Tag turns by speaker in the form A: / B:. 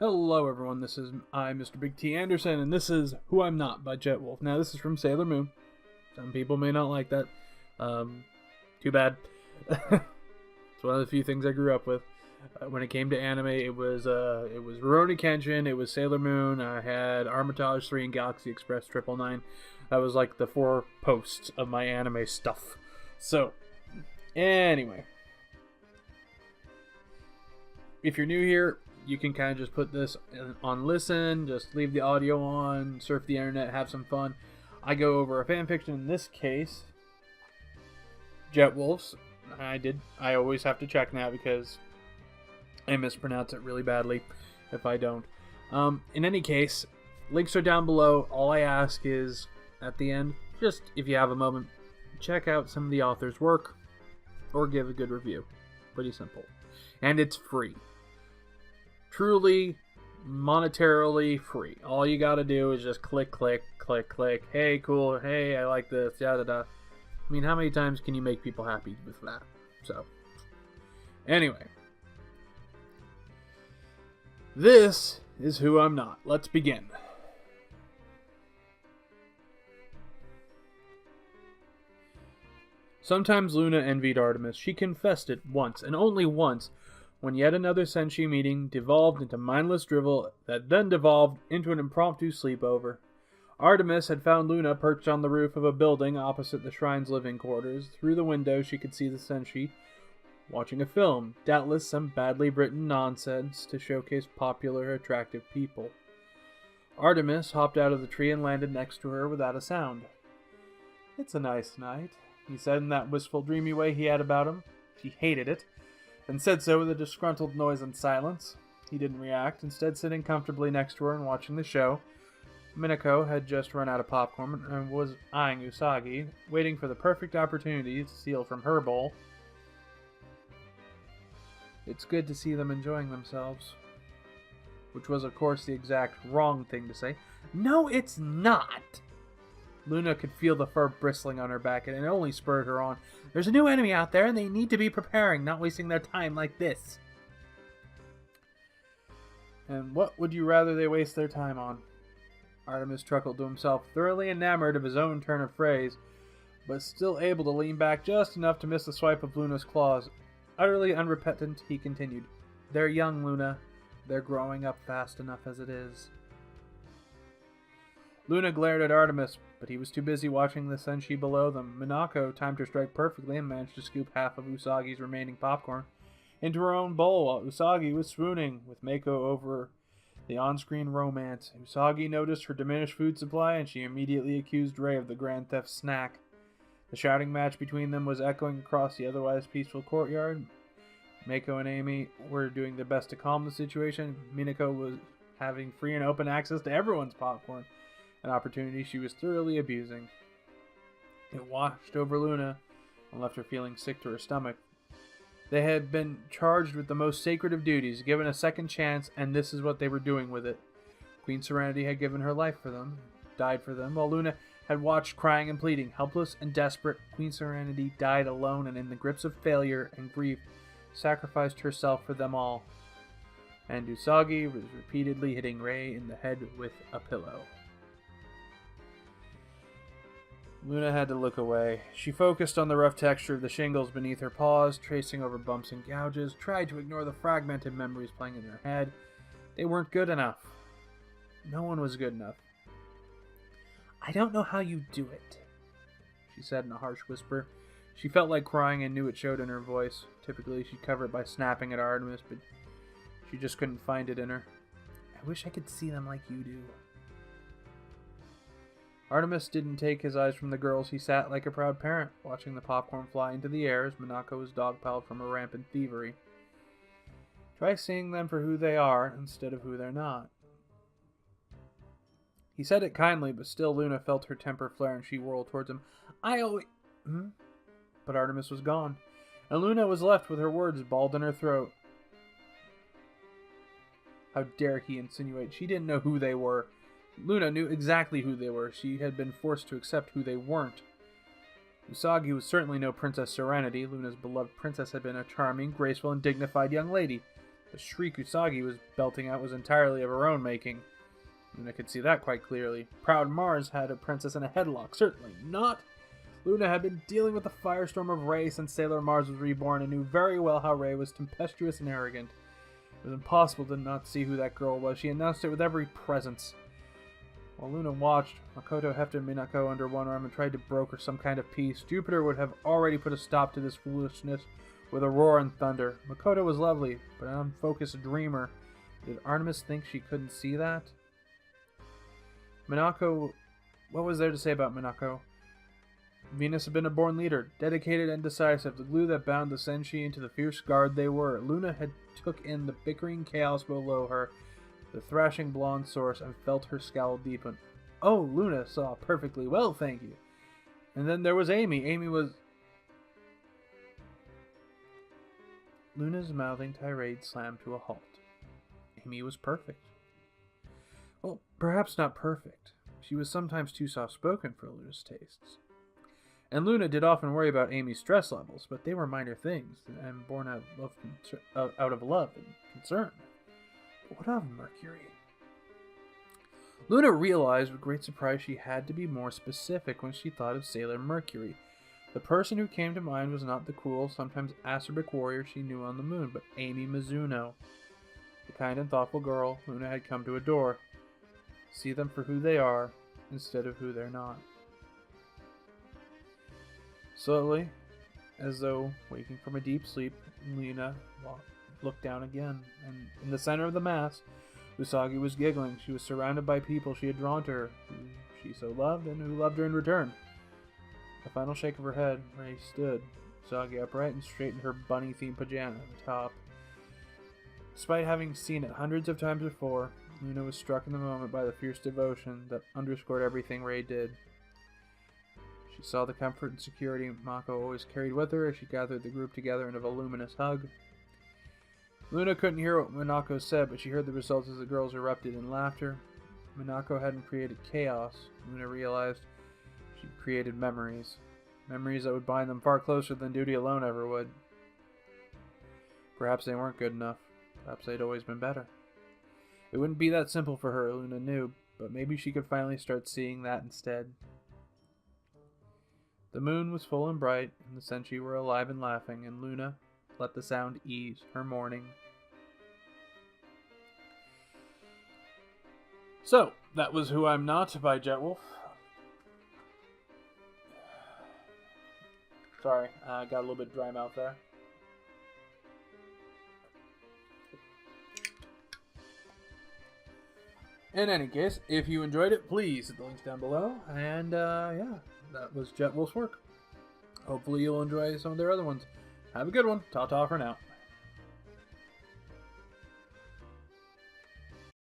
A: Hello, everyone. This is Mr. Big T Anderson, and this is Who I'm Not by Jet Wolf. Now, this is from Sailor Moon. Some people may not like that. Too bad. It's one of the few things I grew up with. When it came to anime, it was Rurouni Kenshin, it was Sailor Moon. I had Armitage 3 and Galaxy Express 999. That was like the 4 posts of my anime stuff. So, anyway, if you're new here, you can kind of just put this on listen, just leave the audio on, surf the internet, have some fun. I go over a fanfiction, in this case, Jet Wolves. I always have to check now because I mispronounce it really badly if I don't. In any case, links are down below. All I ask is, at the end, just if you have a moment, check out some of the author's work or give a good review. Pretty simple. And it's free. Truly, monetarily free. All you gotta do is just click. Hey, cool. Hey, I like this. Da da da. I mean, how many times can you make people happy with that? So, anyway. This is Who I'm Not. Let's begin. Sometimes Luna envied Artemis. She confessed it once, and only once, when yet another Senshi meeting devolved into mindless drivel that then devolved into an impromptu sleepover. Artemis had found Luna perched on the roof of a building opposite the shrine's living quarters. Through the window she could see the Senshi watching a film, doubtless some badly written nonsense to showcase popular, attractive people. Artemis hopped out of the tree and landed next to her without a sound. "It's a nice night," he said in that wistful, dreamy way he had about him. She hated it, and said so with a disgruntled noise and silence. He didn't react, instead sitting comfortably next to her and watching the show. Minako had just run out of popcorn and was eyeing Usagi, waiting for the perfect opportunity to steal from her bowl. "It's good to see them enjoying themselves." Which was, of course, the exact wrong thing to say. "No, it's not!" Luna could feel the fur bristling on her back, and it only spurred her on. "There's a new enemy out there, and they need to be preparing, not wasting their time like this." "And what would you rather they waste their time on?" Artemis chuckled to himself, thoroughly enamored of his own turn of phrase, but still able to lean back just enough to miss the swipe of Luna's claws. Utterly unrepentant, he continued, "They're young, Luna. They're growing up fast enough as it is." Luna glared at Artemis, but he was too busy watching the Senshi below them. Minako timed her strike perfectly and managed to scoop half of Usagi's remaining popcorn into her own bowl while Usagi was swooning with Mako over the on-screen romance. Usagi noticed her diminished food supply, and she immediately accused Rei of the grand theft snack. The shouting match between them was echoing across the otherwise peaceful courtyard. Mako and Amy were doing their best to calm the situation. Minako was having free and open access to everyone's popcorn, an opportunity she was thoroughly abusing. It washed over Luna and left her feeling sick to her stomach. They had been charged with the most sacred of duties, given a second chance, and this is what they were doing with it. Queen Serenity had given her life for them, died for them, while Luna had watched crying and pleading. Helpless and desperate, Queen Serenity died alone and in the grips of failure and grief, sacrificed herself for them all. And Usagi was repeatedly hitting Rei in the head with a pillow. Luna had to look away. She focused on the rough texture of the shingles beneath her paws, tracing over bumps and gouges, tried to ignore the fragmented memories playing in her head. They weren't good enough. No one was good enough. "I don't know how you do it," she said in a harsh whisper. She felt like crying and knew it showed in her voice. Typically, she'd cover it by snapping at Artemis, but she just couldn't find it in her. "I wish I could see them like you do." Artemis didn't take his eyes from the girls. He sat like a proud parent, watching the popcorn fly into the air as Minako was dogpiled from a rampant thievery. "Try seeing them for who they are instead of who they're not." He said it kindly, but still Luna felt her temper flare and she whirled towards him. "I always..." But Artemis was gone, and Luna was left with her words balled in her throat. How dare he insinuate she didn't know who they were? Luna knew exactly who they were. She had been forced to accept who they weren't. Usagi was certainly no Princess Serenity. Luna's beloved princess had been a charming, graceful, and dignified young lady. The shriek Usagi was belting out was entirely of her own making. Luna could see that quite clearly. Proud Mars had a princess in a headlock. Certainly not. Luna had been dealing with the firestorm of Rei since Sailor Mars was reborn and knew very well how Rei was tempestuous and arrogant. It was impossible to not see who that girl was. She announced it with every presence. While Luna watched, Makoto hefted Minako under one arm and tried to broker some kind of peace. Jupiter would have already put a stop to this foolishness with a roar and thunder. Makoto was lovely, but an unfocused dreamer. Did Artemis think she couldn't see that? Minako... What was there to say about Minako? Venus had been a born leader, dedicated and decisive, the glue that bound the Senshi into the fierce guard they were. Luna had took in the bickering chaos below her, the thrashing blonde source, and felt her scowl deepen. Oh, Luna saw perfectly well, thank you. And then there was Amy. Amy was... Luna's mouthing tirade slammed to a halt. Amy was perfect. Well, perhaps not perfect. She was sometimes too soft-spoken for Luna's tastes. And Luna did often worry about Amy's stress levels, but they were minor things, and born out of love and concern. But what of Mercury? Luna realized with great surprise she had to be more specific when she thought of Sailor Mercury. The person who came to mind was not the cool, sometimes acerbic warrior she knew on the moon, but Amy Mizuno. The kind and thoughtful girl Luna had come to adore. See them for who they are, instead of who they're not. Slowly, as though waking from a deep sleep, Luna looked down again, and in the center of the mass, Usagi was giggling. She was surrounded by people she had drawn to her, who she so loved and who loved her in return. A final shake of her head, Rei stood, Usagi upright and straightened her bunny-themed pajama at the top. Despite having seen it hundreds of times before, Luna was struck in the moment by the fierce devotion that underscored everything Rei did. She saw the comfort and security Mako always carried with her as she gathered the group together in a voluminous hug. Luna couldn't hear what Minako said, but she heard the results as the girls erupted in laughter. Minako hadn't created chaos. Luna realized she created memories. Memories that would bind them far closer than duty alone ever would. Perhaps they weren't good enough. Perhaps they'd always been better. It wouldn't be that simple for her, Luna knew, but maybe she could finally start seeing that instead. The moon was full and bright, and the Senshi were alive and laughing, and Luna let the sound ease her mourning. So, that was Who I'm Not by Jetwolf. Sorry, I got a little bit dry mouth there. In any case, if you enjoyed it, please hit the links down below. And yeah, that was Jetwolf's work. Hopefully you'll enjoy some of their other ones. Have a good one. Ta-ta for now.